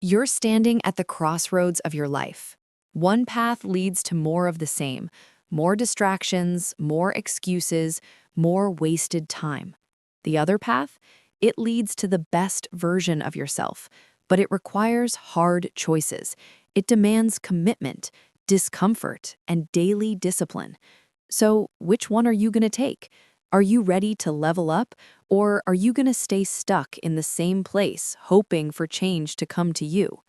You're standing at the crossroads of your life. One path leads to more of the same, more distractions, more excuses, more wasted time. The other path, it leads to the best version of yourself, but it requires hard choices. It demands commitment, discomfort, and daily discipline. So, which one are you going to take? Are you ready to level up, or are you going to stay stuck in the same place, hoping for change to come to you?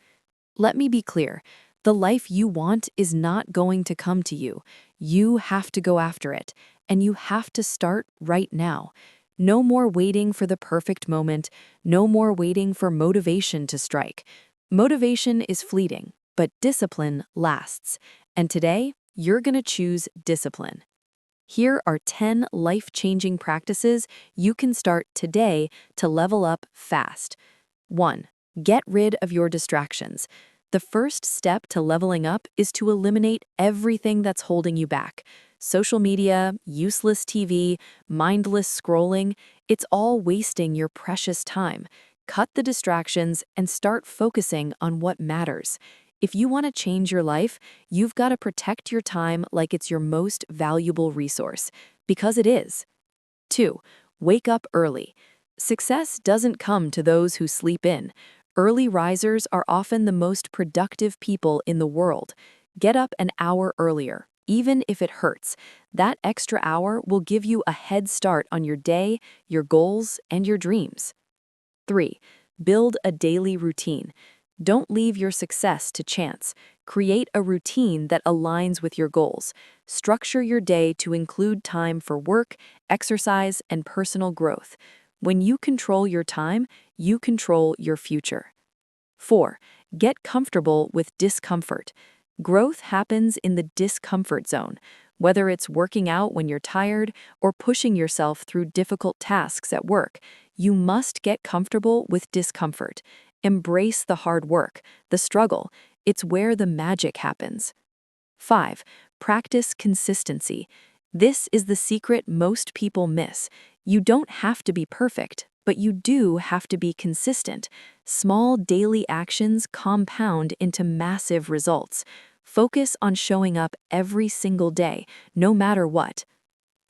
Let me be clear. The life you want is not going to come to you. You have to go after it, and you have to start right now. No more waiting for the perfect moment, no more waiting for motivation to strike. Motivation is fleeting, but discipline lasts. And today, you're going to choose discipline. Here are 10 life-changing practices you can start today to level up fast. 1. Get rid of your distractions. The first step to leveling up is to eliminate everything that's holding you back. Social media, useless TV, mindless scrolling, it's all wasting your precious time. Cut the distractions and start focusing on what matters. If you want to change your life, you've got to protect your time like it's your most valuable resource, because it is. 2. Wake up early. Success doesn't come to those who sleep in. Early risers are often the most productive people in the world. Get up an hour earlier, even if it hurts. That extra hour will give you a head start on your day, your goals, and your dreams. 3. Build a daily routine. Don't leave your success to chance. Create a routine that aligns with your goals. Structure your day to include time for work, exercise, and personal growth. When you control your time, you control your future. 4. Get comfortable with discomfort. Growth happens in the discomfort zone, whether it's working out when you're tired or pushing yourself through difficult tasks at work. You must get comfortable with discomfort. Embrace the hard work, the struggle. It's where the magic happens. 5. Practice consistency. This is the secret most people miss. You don't have to be perfect, but you do have to be consistent. Small daily actions compound into massive results. Focus on showing up every single day, no matter what.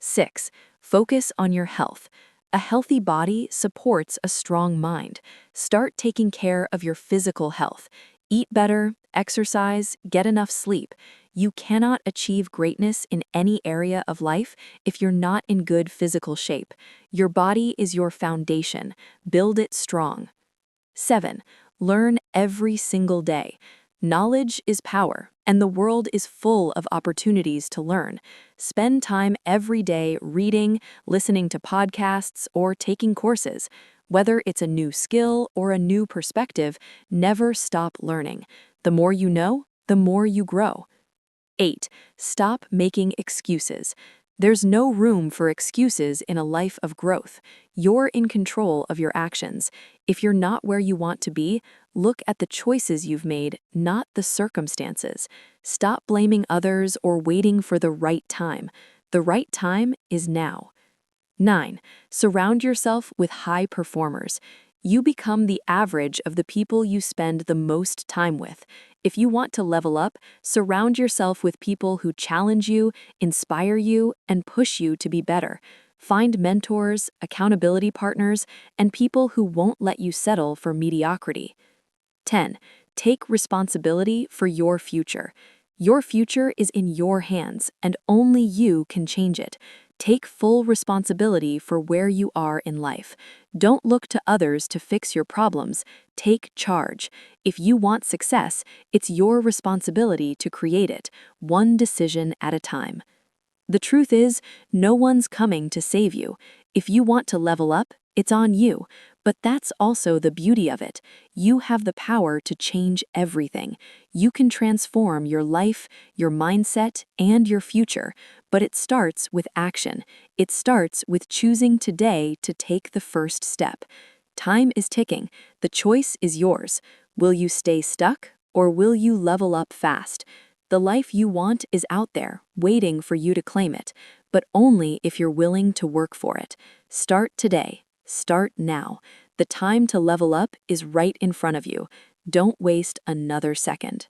6. Focus on your health. A healthy body supports a strong mind. Start taking care of your physical health. Eat better, exercise, get enough sleep. You cannot achieve greatness in any area of life if you're not in good physical shape. Your body is your foundation. Build it strong. 7. Learn every single day. Knowledge is power, and the world is full of opportunities to learn. Spend time every day reading, listening to podcasts, or taking courses. Whether it's a new skill or a new perspective, never stop learning. The more you know, the more you grow. 8. Stop making excuses. There's no room for excuses in a life of growth. You're in control of your actions. If you're not where you want to be, look at the choices you've made, not the circumstances. Stop blaming others or waiting for the right time. The right time is now. 9. Surround yourself with high performers. You become the average of the people you spend the most time with. If you want to level up, surround yourself with people who challenge you, inspire you, and push you to be better. Find mentors, accountability partners, and people who won't let you settle for mediocrity. 10. Take responsibility for your future. Your future is in your hands, and only you can change it. Take full responsibility for where you are in life. Don't look to others to fix your problems. Take charge. If you want success, it's your responsibility to create it, one decision at a time. The truth is, no one's coming to save you. If you want to level up, it's on you. But that's also the beauty of it. You have the power to change everything. You can transform your life, your mindset, and your future. But it starts with action. It starts with choosing today to take the first step. Time is ticking. The choice is yours. Will you stay stuck, or will you level up fast? The life you want is out there, waiting for you to claim it, but only if you're willing to work for it. Start today. Start now. The time to level up is right in front of you. Don't waste another second.